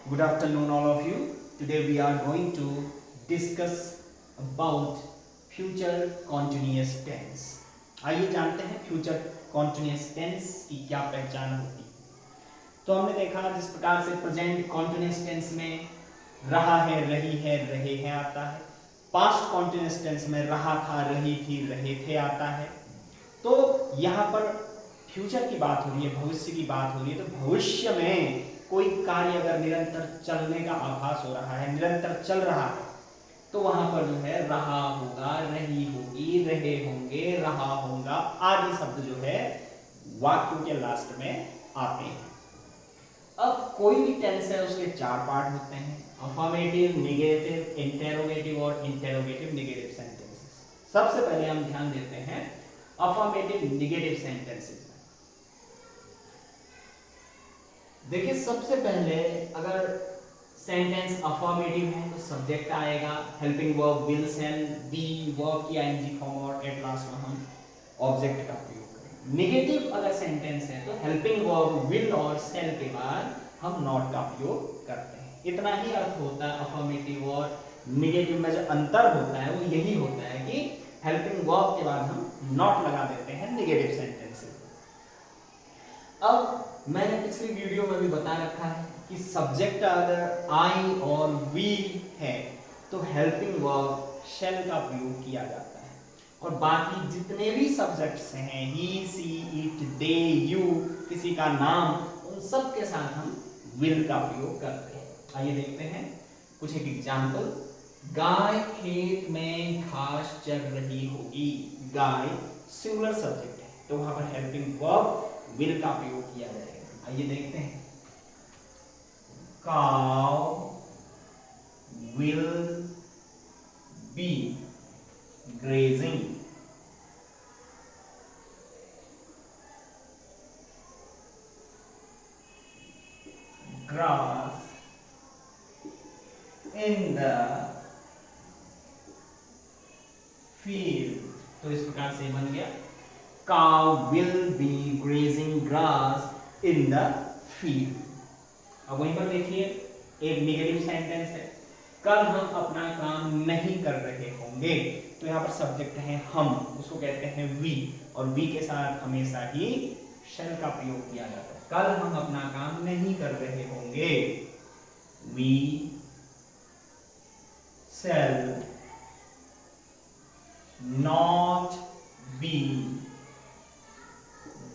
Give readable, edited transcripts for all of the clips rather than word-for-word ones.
Good afternoon, all of you. Today we are going to discuss about future continuous tense. आइए जानते हैं future continuous tense की क्या पहचान होती है। तो हमने देखा जिस प्रकार से प्रेजेंट कॉन्टिन्यूस टेंस में रहा है, रही है, रहे हैं आता है। पास्ट कॉन्टिन्यूस टेंस में रहा था, रही थी, रहे थे आता है। तो यहाँ पर फ्यूचर की बात हो रही है, भविष्य की बात हो रही है। तो भविष्य में कोई कार्य अगर निरंतर चलने का आभास हो रहा है, निरंतर चल रहा है, तो वहां पर जो है रहा होगा, रही होगी, रहे होंगे, रहा होगा आदि शब्द जो है वाक्यों के लास्ट में आते हैं। अब कोई भी टेंस है उसके चार पार्ट होते हैं, अफर्मेटिव, नेगेटिव, इंटेरोगेटिव और इंटेरोगेटिव नेगेटिव सेंटेंसेस। सबसे पहले हम ध्यान देते हैं अफर्मेटिव नेगेटिव सेंटेंसेस। देखिए सबसे पहले अगर सेंटेंस अफर्मेटिव है तो सब्जेक्ट आएगा, helping verb will shall, be verb की आईएनजी फॉर्म और एट लास्ट में हम ऑब्जेक्ट का प्रयोग करेंगे। नेगेटिव अगर सेंटेंस है तो हेल्पिंग वर्ब विल और सेल के बाद हम नॉट का प्रयोग करते हैं। इतना ही अर्थ होता है अफर्मेटिव और नेगेटिव में जो अंतर होता है वो यही होता है कि हेल्पिंग वर्ब के बाद हम नॉट लगा देते हैं नेगेटिव सेंटेंसेस। अब मैंने पिछली वीडियो में भी बता रखा है कि सब्जेक्ट अगर आई और वी है तो हेल्पिंग वर्ब शैल का प्रयोग किया जाता है, और बाकी जितने भी सब्जेक्ट्स हैं ही, सी, इट, दे, यू, किसी का नाम, उन सब के साथ हम विल का प्रयोग करते हैं। आइए देखते हैं कुछ एक एग्जाम्पल। गाय खेत में घास चर रही होगी। गाय सिंगुलर सब्जेक्ट है तो वहां पर हेल्पिंग वर्ब विल का प्रयोग किया जाएगा। आइए देखते हैं। cow will be grazing grass in the field। तो इस प्रकार से बन गया cow will be grazing grass in the field। अब वहीं पर देखिए एक नेगेटिव सेंटेंस है, कल हम अपना काम नहीं कर रहे होंगे। तो यहाँ पर सब्जेक्ट है हम, उसको कहते हैं वी, और वी के साथ हमेशा ही शैल का प्रयोग किया जाता है। कल हम अपना काम नहीं कर रहे होंगे। We shall not be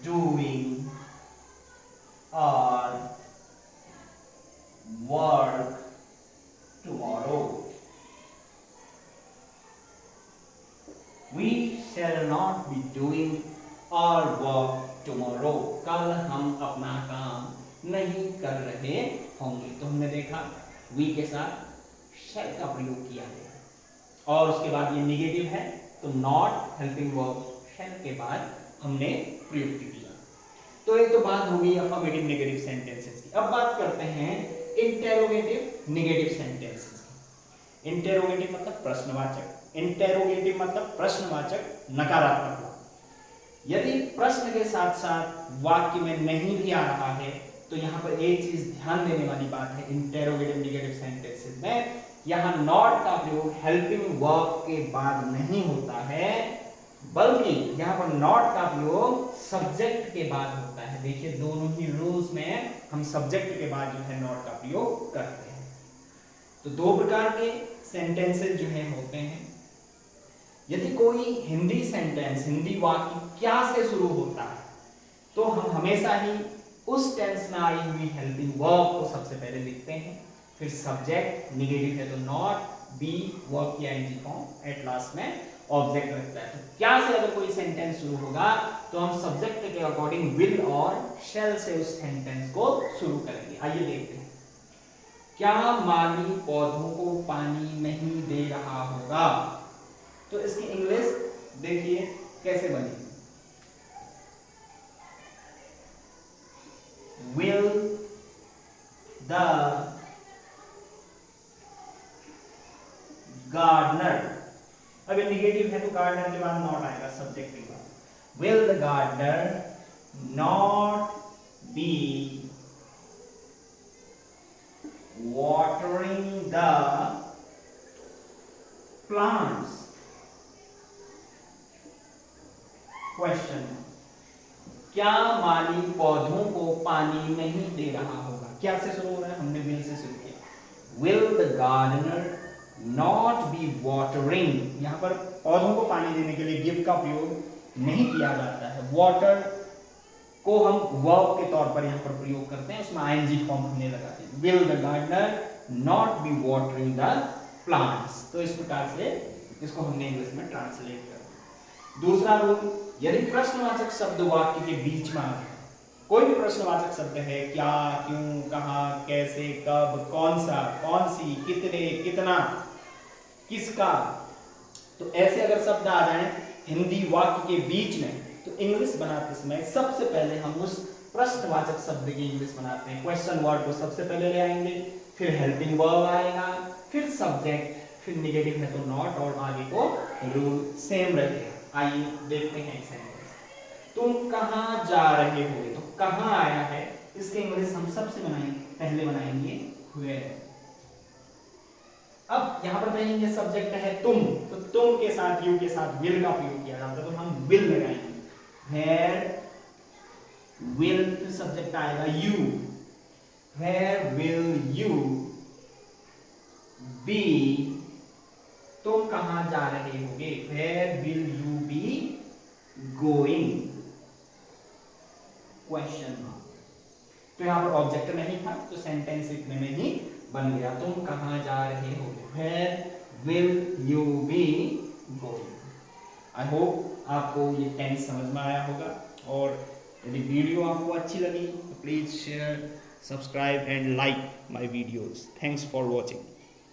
doing और work tomorrow। We shall not be doing our work tomorrow। कल हम अपना काम नहीं कर रहे होंगे। तो हमने देखा we के साथ shall का प्रयोग किया गया, और उसके बाद ये नेगेटिव है तो not हेल्पिंग वर्ब shall के बाद हमने प्रयुक्त किया। तो एक तो बात हो गई अफर्मेटिव नेगेटिव सेंटेंसेस की। अब बात करते हैं इंटेरोगेटिव नेगेटिव सेंटेंसेस। इंटेरोगेटिव मतलब प्रश्नवाचक, इंटेरोगेटिव मतलब प्रश्नवाचक नकारात्मक। यदि प्रश्न के साथ साथ वाक्य में नहीं भी आ रहा है तो यहाँ पर एक चीज ध्यान देने वाली बात है, इंटेरोगेटिव नेगेटिव सेंटेंसेस में यहाँ नॉट का प्रयोग हेल्पिंग वर्ब के बाद नहीं होता है, बल्कि यहाँ पर नॉट का प्रयोग सब्जेक्ट के बाद होता है। देखिए दोनों ही रूल्स में हम सब्जेक्ट के बाद जो है नॉट का प्रयोग करते हैं। तो दो प्रकार के सेंटेंसेस जो है होते हैं। यदि कोई हिंदी सेंटेंस, हिंदी वाक्य क्या से शुरू होता है तो हम हमेशा ही उस टेंस में आई हुई हेल्पिंग वर्ब को सबसे पहले लिखते हैं, फिर सब्जेक्ट, नेगेटिव है तो नॉट, बी वर्ब की आईएनजी फॉर्म, एट लास्ट में ऑब्जेक्ट रखता है। तो क्या से अगर कोई सेंटेंस शुरू होगा तो हम सब्जेक्ट के अकॉर्डिंग विल और शैल से उस सेंटेंस को शुरू करेंगे। आइए देखते हैं। क्या माली पौधों को पानी नहीं दे रहा होगा? तो इसकी इंग्लिश देखिए कैसे बनेगी। Will the gardener, अब ये निगेटिव है तो गार्डनर के बाद नॉट आएगा सब्जेक्ट के बाद। Will the gardener not be watering the plants? Question, क्या माली पौधों को पानी नहीं दे रहा होगा? क्या से शुरू हो रहा है? हमने will से शुरू किया। Will the gardener not be watering? यहाँ पर पौधों को पानी देने के लिए give का प्रयोग नहीं किया जाता है। water को हम verb के तौर पर यहाँ पर प्रयोग करते हैं, उसमें ing फॉर्म हमने लगाते हैं। Will the gardener not be watering the plants? तो इस प्रकार से इसको हमने इंग्लिश में ट्रांसलेट कर दिया। दूसरा रूल, यदि प्रश्नवाचक शब्द वाक्य के बीच में आ जाए, कोई भी प्रश्नवाचक शब्द है, क्या, क्यों, कहाँ, कैसे, कब, कौन सा, कौन सी, कितने, कितना, किसका, तो ऐसे अगर शब्द आ जाएं हिंदी वाक्य के बीच में, तो इंग्लिश बनाते समय सबसे पहले हम उस प्रश्नवाचक शब्द की इंग्लिश बनाते हैं। क्वेश्चन वर्ड को सबसे पहले ले आएंगे, फिर हेल्पिंग वर्ब आएगा, फिर सब्जेक्ट, फिर नेगेटिव है तो नॉट, और आगे को रूल सेम रहेगा। आइए देखते हैं सेंटेंस। तुम कहाँ जा रहे हो? तो कहाँ आया है, इसके इंग्लिश हम सबसे पहले बनाएंगे where। अब यहाँ पर देखेंगे सब्जेक्ट है तुम, तो तुम के साथ यू के साथ will का प्रयोग किया जाता है, तो हम will लगाएंगे। where will, फिर सब्जेक्ट आएगा you, where will you be? तुम कहाँ जा रहे होगे? Where will you be going? Question mark. तो यहाँ पर ऑब्जेक्ट नहीं था, तो सेंटेंस इतने में ही बन गया, तुम कहाँ जा रहे होगे? Where will you be going? I hope आपको ये टेंस समझ में आया होगा, और यदि वीडियो आपको अच्छी लगी तो please share, subscribe and like my videos. Thanks for watching.